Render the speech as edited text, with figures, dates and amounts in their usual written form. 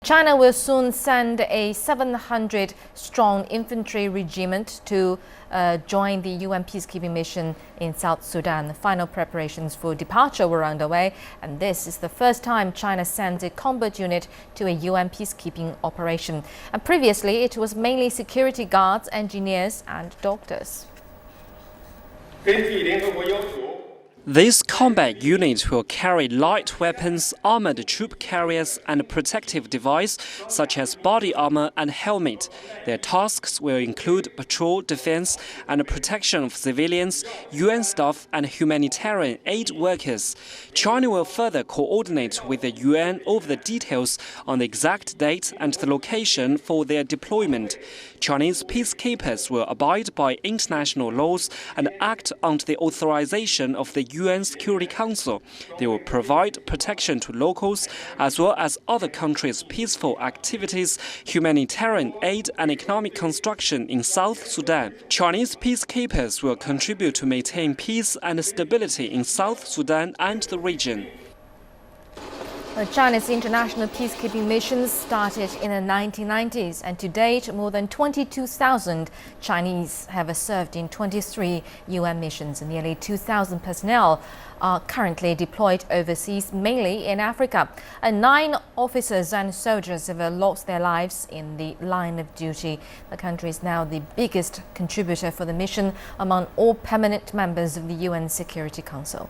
China will soon send a 700-strong infantry regiment to join the UN peacekeeping mission in South Sudan. The final preparations for departure were underway, and this is the first time China sends a combat unit to a UN peacekeeping operation. And previously, it was mainly security guards, engineers, and doctors. This combat unit will carry light weapons, armored troop carriers, and protective device such as body armor and helmet. Their tasks will include patrol, defense, and protection of civilians, UN staff, and humanitarian aid workers. China will further coordinate with the UN over the details on the exact date and the location for their deployment. Chinese peacekeepers will abide by international laws and act under the authorization of the UN Security Council. They will provide protection to locals as well as other countries' peaceful activities, humanitarian aid and economic construction in South Sudan. Chinese peacekeepers will contribute to maintain peace and stability in South Sudan and the region. China's international peacekeeping missions started in the 1990s, and to date, more than 22,000 Chinese have served in 23 UN missions. Nearly 2,000 personnel are currently deployed overseas, mainly in Africa. And 9 officers and soldiers have lost their lives in the line of duty. The country is now the biggest contributor for the mission among all permanent members of the UN Security Council.